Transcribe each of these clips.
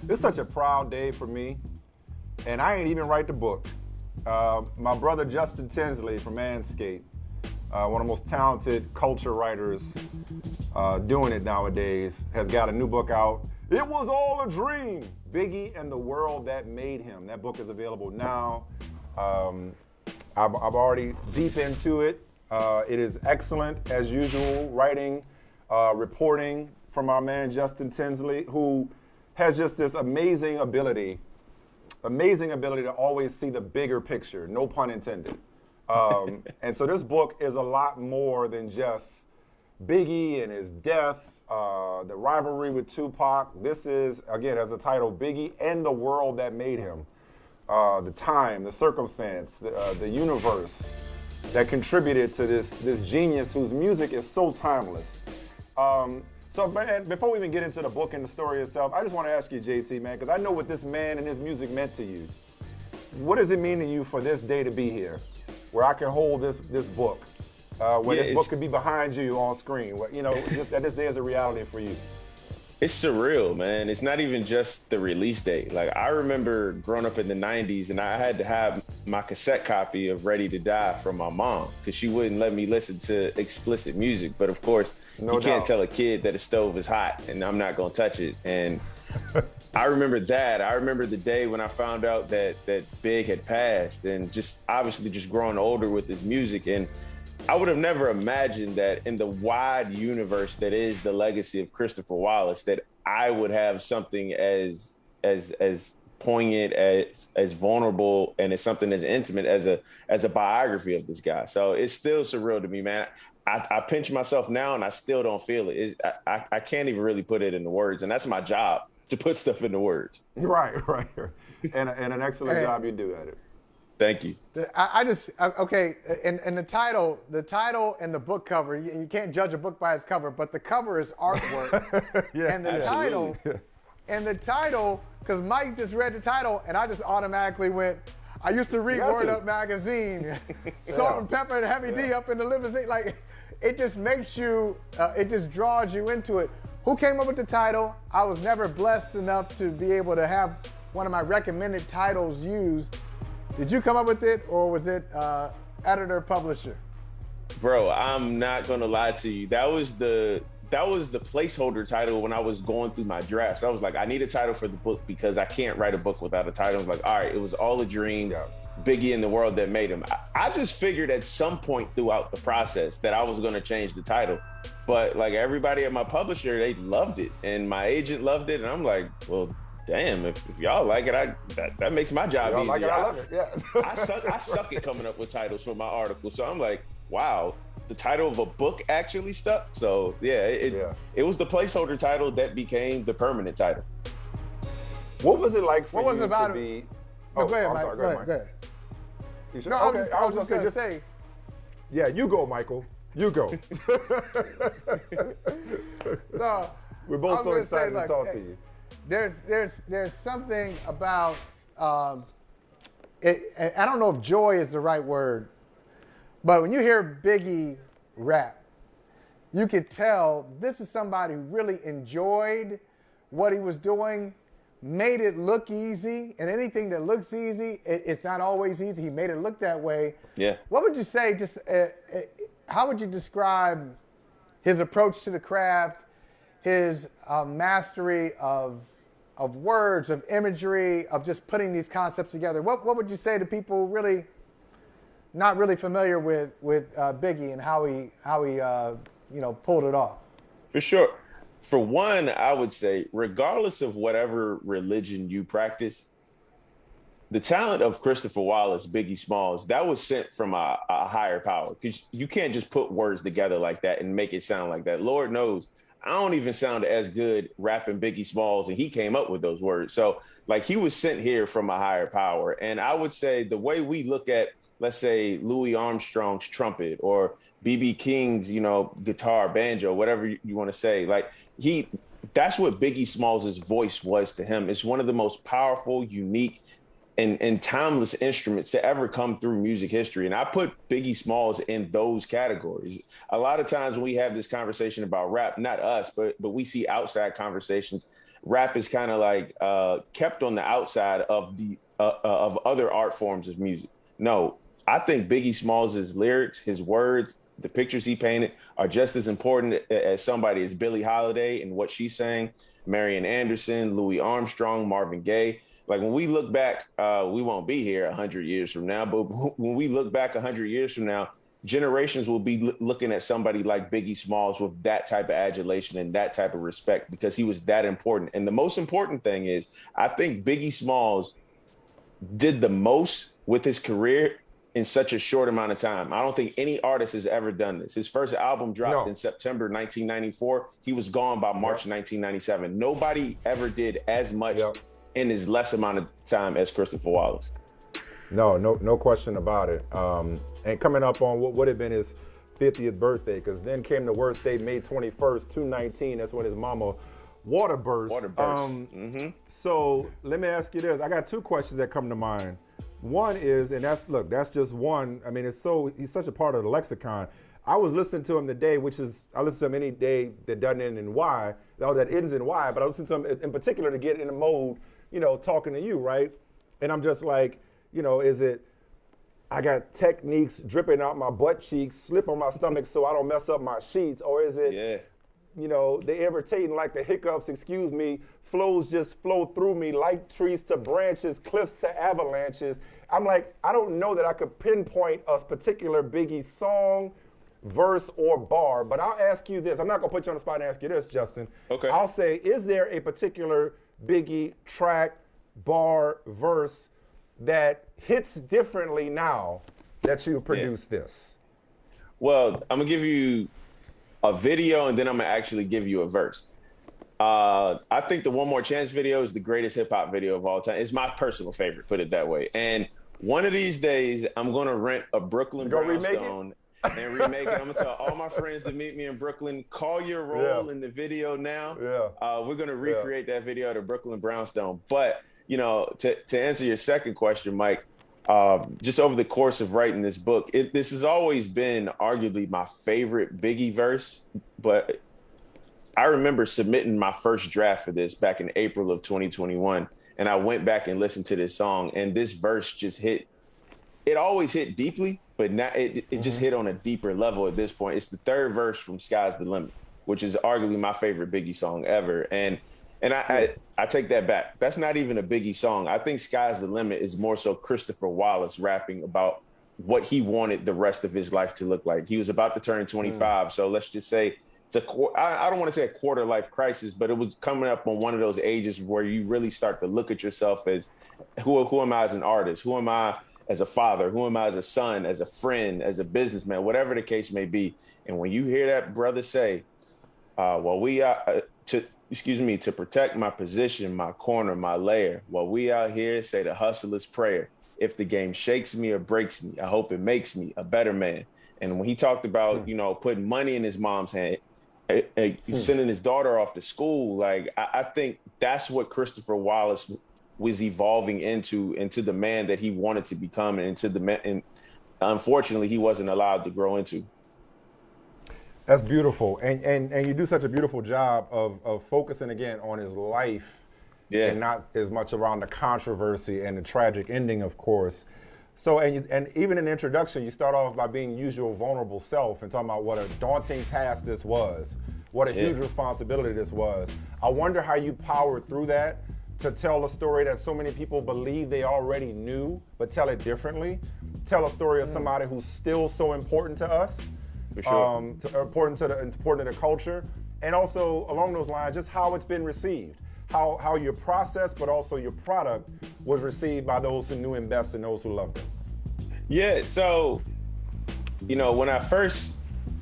It's such a proud day for me, and I ain't even write the book. My brother Justin Tinsley from Manscaped, one of the most talented culture writers doing it nowadays, has got a new book out. It was all a dream. Biggie and the World That Made Him. That book is available now. I've already deep into it. It is excellent as usual. Writing, reporting from our man Justin Tinsley, who has just this amazing ability to always see the bigger picture, no pun intended. And so this book is a lot more than just Biggie and his death, the rivalry with Tupac. This is, again, as the title, Biggie and the World That Made Him. The time, the circumstance, the universe that contributed to this genius whose music is so timeless. So, man, before we even get into the book and the story itself, I just want to ask you, JT, man, because I know what this man and his music meant to you. What does it mean to you for this day to be here, where I can hold this book, where this book could be behind you on screen, where, just that this day is a reality for you? It's surreal, man. It's not even just the release date. Like, I remember growing up in the 90s, and I had to have my cassette copy of Ready to Die from my mom because she wouldn't let me listen to explicit music. But of course, you can't tell a kid that a stove is hot and I'm not going to touch it. And I remember that. I remember the day when I found out that Big had passed, and just obviously just growing older with his music. And I would have never imagined that in the wide universe that is the legacy of Christopher Wallace, that I would have something as poignant, as vulnerable, and as something as intimate as a biography of this guy. So it's still surreal to me, man. I pinch myself now and I still don't feel it. I can't even really put it into words, and that's my job, to put stuff into words. Right. And an excellent job you do at it. Thank you. Okay, and the title and the book cover, you can't judge a book by its cover, but the cover is artwork. Yeah, and the title, because Mike just read the title, and I just automatically went, I used to read Word Up magazine, Salt and Pepper and Heavy D up in the limousine. Like, it just makes you, it just draws you into it. Who came up with the title? I was never blessed enough to be able to have one of my recommended titles used. Did you come up with it, or was it editor, publisher? Bro, I'm not gonna lie to you. That was the placeholder title when I was going through my drafts. I was like, I need a title for the book because I can't write a book without a title. I was like, all right, it was all a dream. Biggie and the World That Made Him. I just figured at some point throughout the process that I was gonna change the title. But like everybody at my publisher, they loved it, and my agent loved it, and I'm like, well, damn, if y'all like it, that makes my job easier. Like it, I love it. Yeah. I suck at coming up with titles for my articles. So I'm like, wow, the title of a book actually stuck. So yeah, it was the placeholder title that became the permanent title. What was it like for what was you it about to be... No, go ahead, Mike. Go ahead. No, I was just going to say... Yeah, you go, Michael. You go. No, we're both so excited to talk to you. There's something about it. I don't know if joy is the right word, but when you hear Biggie rap, you could tell this is somebody who really enjoyed what he was doing, made it look easy, and anything that looks easy, it's not always easy. He made it look that way. Yeah. What would you say? Just how would you describe his approach to the craft, his mastery of words, of imagery, of just putting these concepts together? What would you say to people really not really familiar with Biggie and how he pulled it off? For sure. For one, I would say, regardless of whatever religion you practice, the talent of Christopher Wallace, Biggie Smalls, that was sent from a higher power, because you can't just put words together like that and make it sound like that. Lord knows, I don't even sound as good rapping Biggie Smalls, and he came up with those words. So like, he was sent here from a higher power. And I would say the way we look at, let's say, Louis Armstrong's trumpet or B.B. King's, guitar, banjo, whatever you want to say, like that's what Biggie Smalls' voice was to him. It's one of the most powerful, unique, and timeless instruments to ever come through music history. And I put Biggie Smalls in those categories. A lot of times when we have this conversation about rap, not us, but we see outside conversations rap is kind of like kept on the outside of the of other art forms of music. No, I think Biggie Smalls' lyrics, his words, the pictures he painted are just as important as somebody as Billie Holiday and what she sang, Marian Anderson, Louis Armstrong, Marvin Gaye. Like when we look back, we won't be here 100 years from now, but when we look back 100 years from now, generations will be looking at somebody like Biggie Smalls with that type of adulation and that type of respect because he was that important. And the most important thing is, I think Biggie Smalls did the most with his career in such a short amount of time. I don't think any artist has ever done this. His first album dropped in September 1994. He was gone by March 1997. Nobody ever did as much in his less amount of time as Christopher Wallace. No question about it. And coming up on what would have been his 50th birthday, because then came the worst day, May 21st, 219. That's when his mama water burst. So let me ask you this. I got two questions that come to mind. One is, and that's just one. I mean, he's such a part of the lexicon. I was listening to him today, I listen to him any day that doesn't end in Y, that ends in Y, but I listen to him in particular to get in the mode, talking to you, right? And I'm just like, is it, I got techniques dripping out my butt cheeks, slip on my stomach so I don't mess up my sheets, or is it, the irritating like the hiccups, excuse me, flows just flow through me like trees to branches, cliffs to avalanches. I'm like, I don't know that I could pinpoint a particular Biggie song, verse, or bar, but I'll ask you this. I'm not gonna put you on the spot and ask you this, Justin. Okay. I'll say, is there a particular Biggie track, bar, verse that hits differently now that you produced this? Well, I'm gonna give you a video and then I'm gonna actually give you a verse. I think the One More Chance video is the greatest hip hop video of all time. It's my personal favorite, put it that way. And one of these days, I'm gonna rent a Brooklyn Brownstone and remake it. I'm gonna tell all my friends to meet me in Brooklyn. Call your roll in the video now. We're gonna recreate that video at a Brooklyn Brownstone. But to answer your second question, Mike, just over the course of writing this book, this has always been arguably my favorite Biggie verse. But I remember submitting my first draft for this back in April of 2021, and I went back and listened to this song, and this verse just hit. It always hit deeply, but now it just hit on a deeper level at this point. It's the third verse from Sky's the Limit, which is arguably my favorite Biggie song ever. And I take that back. That's not even a Biggie song. I think Sky's the Limit is more so Christopher Wallace rapping about what he wanted the rest of his life to look like. He was about to turn 25. So let's just say I don't want to say a quarter life crisis, but it was coming up on one of those ages where you really start to look at yourself as who am I as an artist? Who am I as a father? Who am I as a son, as a friend, as a businessman, whatever the case may be. And when you hear that brother say, to protect my position, my corner, my lair, while we out here say the hustler's prayer. If the game shakes me or breaks me, I hope it makes me a better man. And when he talked about, putting money in his mom's hand, sending his daughter off to school, like I think that's what Christopher Wallace was evolving into the man that he wanted to become, and into the man, and unfortunately he wasn't allowed to grow into. That's beautiful, and you do such a beautiful job of focusing again on his life, and not as much around the controversy and the tragic ending, of course. So, and even in the introduction, you start off by being usual vulnerable self and talking about what a daunting task this was, what a huge responsibility this was. I wonder how you powered through that to tell a story that so many people believe they already knew, but tell it differently. Tell a story of somebody who's still so important to us, for sure. Important to the culture, and also along those lines, just how it's been received. How your process, but also your product was received by those who knew him best and those who loved him. Yeah, so, when I first,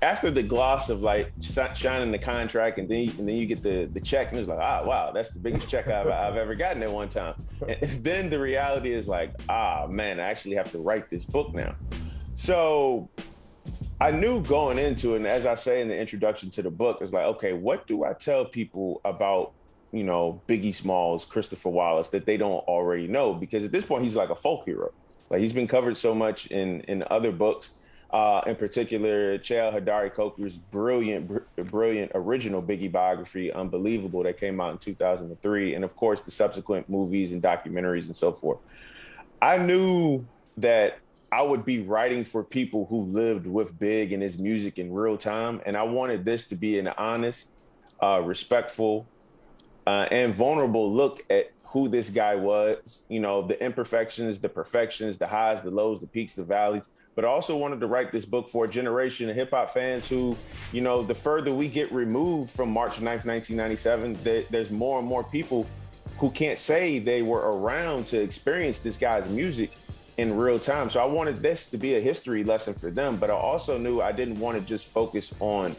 after the gloss of like signing the contract and then you get the check, and it's like, wow, that's the biggest check I've ever gotten at one time. And then the reality is like, man, I actually have to write this book now. So I knew going into it, and as I say in the introduction to the book, it's like, okay, what do I tell people about Biggie Smalls, Christopher Wallace, that they don't already know? Because at this point, he's like a folk hero. Like, he's been covered so much in other books. In particular, Chael Hadari Coker's brilliant original Biggie biography, Unbelievable, that came out in 2003. And of course, the subsequent movies and documentaries and so forth. I knew that I would be writing for people who lived with Big and his music in real time. And I wanted this to be an honest, respectful, and vulnerable look at who this guy was, you know, the imperfections, the perfections, the highs, the lows, the peaks, the valleys. But I also wanted to write this book for a generation of hip hop fans who, you know, the further we get removed from March 9th, 1997, there's more and more people who can't say they were around to experience this guy's music in real time. So I wanted this to be a history lesson for them, but I also knew I didn't want to just focus on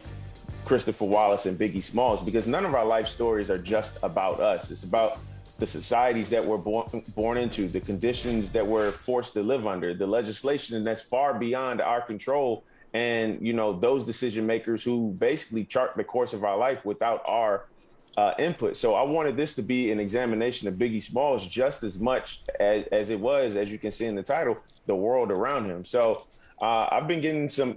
Christopher Wallace and Biggie Smalls, because none of our life stories are just about us. It's about the societies that we're born into, the conditions that we're forced to live under, the legislation that's far beyond our control, and, you know, those decision makers who basically chart the course of our life without our input. So I wanted this to be an examination of Biggie Smalls just as much as it was, as you can see in the title, the world around him. So I've been getting some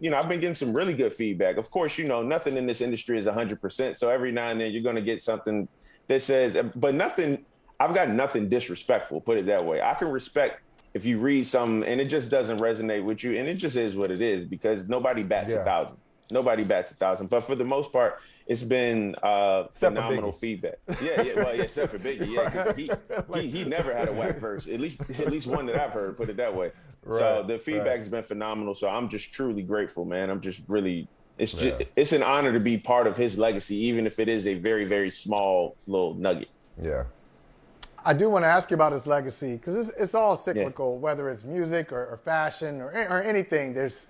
really good feedback. Of course, you know, nothing in this industry is 100%. So every now and then you're going to get something that says, but nothing, I've got nothing disrespectful, put it that way. I can respect if you read something and it just doesn't resonate with you, and it just is what it is, because nobody bats 1,000. Nobody bats 1,000. But for the most part, it's been phenomenal feedback. Yeah, except for Biggie, because he never had a whack verse, at least one that I've heard, put it that way. Right, so the feedback has been phenomenal. So I'm just truly grateful, man. I'm just really, it's an honor to be part of his legacy, even if it is a very, very small little nugget. Yeah. I do want to ask you about his legacy, because it's all cyclical, whether it's music or fashion or anything. There's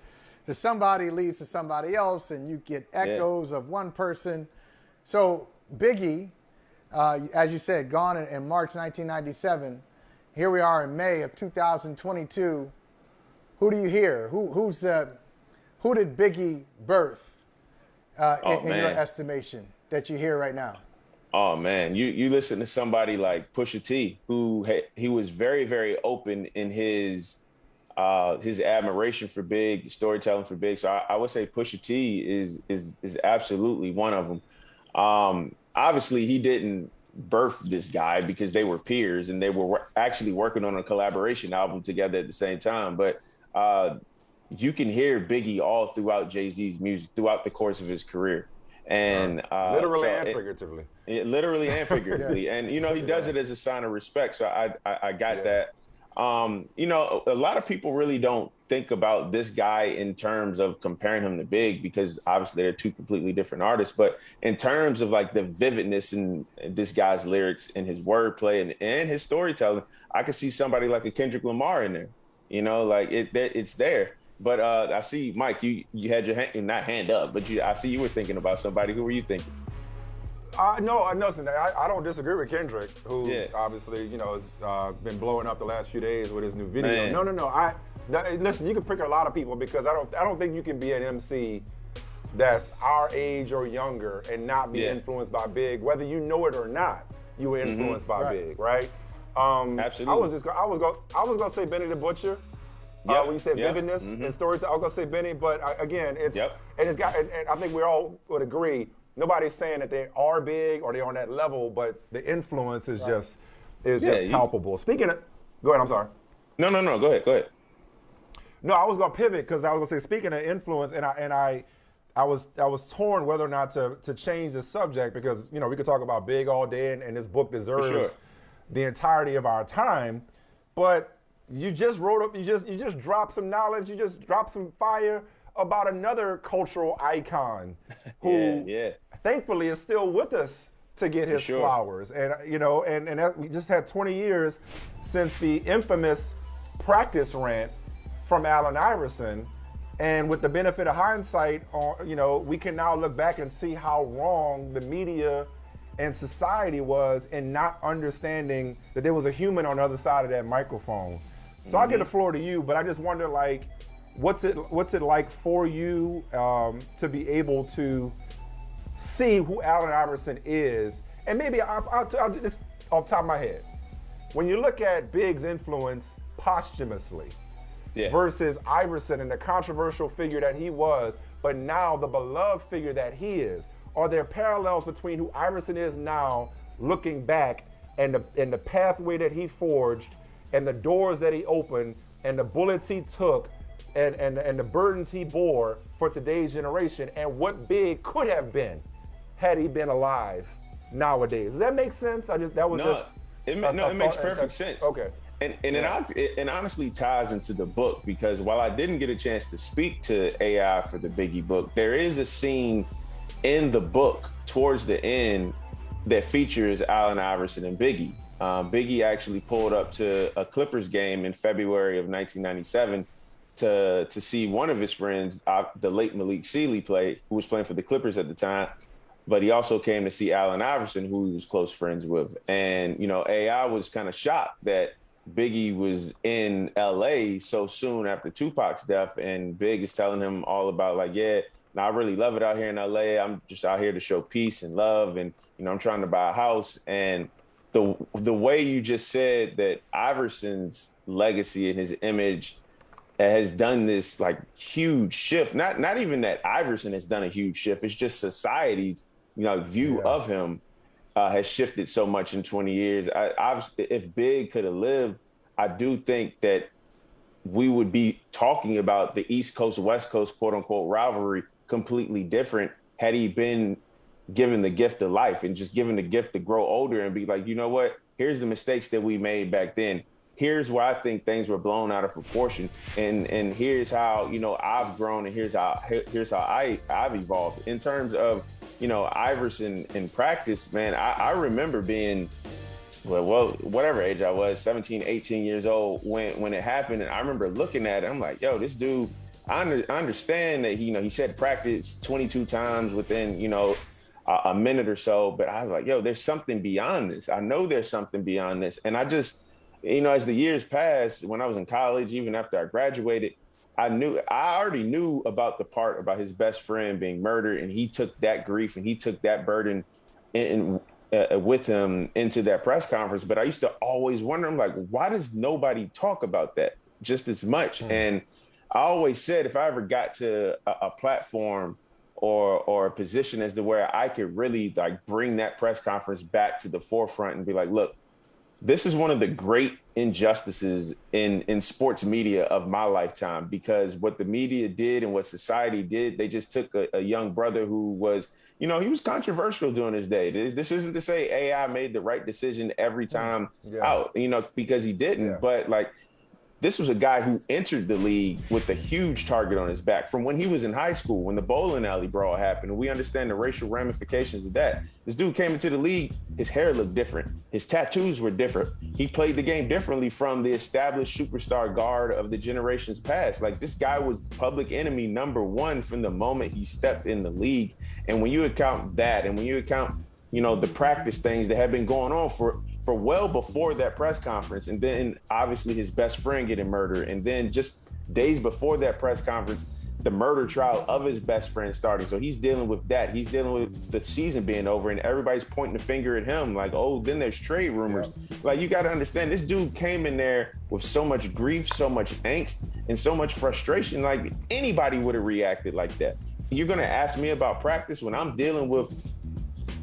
somebody leads to somebody else, and you get echoes of one person. So Biggie, as you said, gone in March 1997. Here we are in May of 2022. Who do you hear? Who did Biggie birth in your estimation that you hear right now? Oh man, you listen to somebody like Pusha T, who he was very, very open in his admiration for Big, storytelling for Big. So I would say Pusha T is absolutely one of them. Obviously, he didn't birth this guy because they were peers and they were actually working on a collaboration album together at the same time. But you can hear Biggie all throughout Jay-Z's music throughout the course of his career. And literally and figuratively. Literally and figuratively. And, you know, he does it as a sign of respect. So I got that. You know, a lot of people really don't think about this guy in terms of comparing him to Big, because obviously they're two completely different artists. But in terms of like the vividness in this guy's lyrics and his wordplay and his storytelling, I could see somebody like a Kendrick Lamar in there. You know, like it's there. But I see, Mike, you had your not hand up, but I see you were thinking about somebody. Who were you thinking? No, listen, I don't disagree with Kendrick, who obviously, you know, has been blowing up the last few days with his new video. Man. No. Listen, you can pick a lot of people, because I don't think you can be an MC that's our age or younger and not be influenced by Big, whether you know it or not. You were influenced by Big, right? Absolutely. I was gonna say Benny the Butcher. When you said vividness and stories, I was gonna say Benny, but again, and I think we all would agree, nobody's saying that they are big or they're on that level, but the influence is just palpable. Speaking of, go ahead. I'm sorry. No. Go ahead. No, I was gonna pivot, because I was gonna say, speaking of influence, and I was torn whether or not to change the subject, because, you know, we could talk about Big all day, and this book deserves the entirety of our time, but you just dropped some knowledge, you just dropped some fire about another cultural icon who thankfully is still with us to get his flowers. And, you know, and that, we just had 20 years since the infamous practice rant from Allen Iverson. And with the benefit of hindsight, you know, we can now look back and see how wrong the media and society was in not understanding that there was a human on the other side of that microphone. So I'll give the floor to you, but I just wonder, like, what's it like for you to be able to see who Allen Iverson is? And maybe I'll just off the top of my head, when you look at Big's influence posthumously, versus Iverson and the controversial figure that he was, but now the beloved figure that he is? Are there parallels between who Iverson is now, looking back, and the pathway that he forged, and the doors that he opened, and the bullets he took, and the burdens he bore for today's generation, and what Big could have been had he been alive nowadays? Does that make sense? It makes perfect sense. Okay. And it honestly ties into the book, because while I didn't get a chance to speak to AI for the Biggie book, there is a scene in the book towards the end that features Allen Iverson and Biggie. Biggie actually pulled up to a Clippers game in February of 1997 to see one of his friends, the late Malik Sealy, play, who was playing for the Clippers at the time. But he also came to see Allen Iverson, who he was close friends with. And, AI was kind of shocked that Biggie was in LA so soon after Tupac's death. And Big is telling him all about, like, I really love it out here in LA. I'm just out here to show peace and love. And, I'm trying to buy a house. And the way you just said that Iverson's legacy and his image has done this like huge shift. Not even that Iverson has done a huge shift. It's just society's view of him has shifted so much in 20 years. Obviously, if Big could have lived, I do think that we would be talking about the East Coast, West Coast, quote unquote, rivalry completely different had he been given the gift of life and just given the gift to grow older and be like, you know what, here's the mistakes that we made back then. Here's where I think things were blown out of proportion. And here's how, I've grown, and here's how I've evolved. In terms of, Iverson in practice, man, I remember being, well, whatever age I was, 17, 18 years old when it happened. And I remember looking at it, I'm like, yo, this dude, I understand that, he said practice 22 times within, a minute or so, but I was like, yo, there's something beyond this. I know there's something beyond this. And I just, as the years passed, when I was in college, even after I graduated, I already knew about the part about his best friend being murdered, and he took that grief and he took that burden with him into that press conference. But I used to always wonder, I'm like, why does nobody talk about that just as much? And I always said, if I ever got to a platform or a position as to where I could really like bring that press conference back to the forefront and be like, look, this is one of the great injustices in sports media of my lifetime, because what the media did and what society did, they just took a young brother who was, he was controversial during his day. This isn't to say AI made the right decision every time out, because he didn't. But like, this was a guy who entered the league with a huge target on his back from when he was in high school, when the bowling alley brawl happened. And we understand the racial ramifications of that. This dude came into the league, his hair looked different. His tattoos were different. He played the game differently from the established superstar guard of the generations past. Like, this guy was public enemy number one from the moment he stepped in the league. And when you account that, and when you account, the practice things that have been going on for well before that press conference, and then obviously his best friend getting murdered, and then just days before that press conference, the murder trial of his best friend starting. So he's dealing with that. He's dealing with the season being over, and everybody's pointing the finger at him like, oh, then there's trade rumors. Like, you got to understand, this dude came in there with so much grief, so much angst, and so much frustration. Like, anybody would have reacted like that. You're going to ask me about practice when I'm dealing with,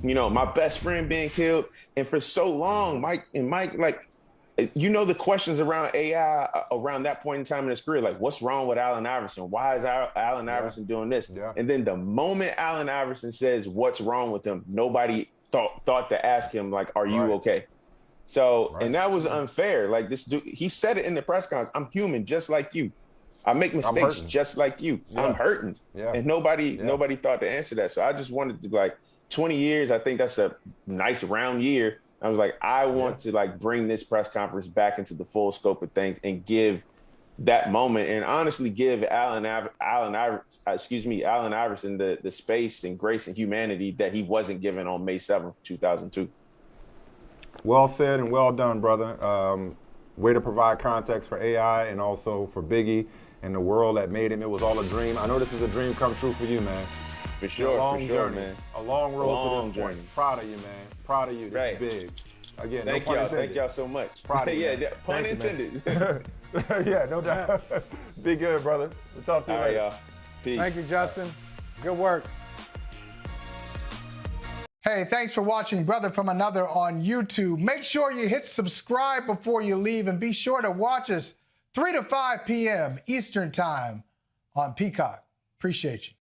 my best friend being killed. And for so long, Mike, like, the questions around AI around that point in time in his career, like, what's wrong with Allen Iverson? Why is Allen Iverson doing this? And then the moment Allen Iverson says what's wrong with him, nobody thought to ask him, like, are you okay? So, and that was unfair. Like, this dude, he said it in the press conference, I'm human just like you. I make mistakes just like you. I'm hurting. And nobody thought to answer that. So I just wanted to, like, 20 years, I think that's a nice round year. I was like, I want to like bring this press conference back into the full scope of things and give that moment, and honestly give Allen Iverson the space and grace and humanity that he wasn't given on May 7th, 2002. Well said and well done, brother. Way to provide context for AI and also for Biggie and the world that made him. It was all a dream. I know this is a dream come true for you, man. For sure, journey, man. A long road to this point. Proud of you, man. Proud of you. This is big. Again, Thank y'all so much. Proud of you. Pun intended. Yeah, no doubt. Be good, brother. We'll talk to you later. Y'all. Peace. Thank you, Justin. Good work. Hey, thanks for watching Brother from Another on YouTube. Make sure you hit subscribe before you leave, and be sure to watch us 3 to 5 p.m. Eastern Time on Peacock. Appreciate you.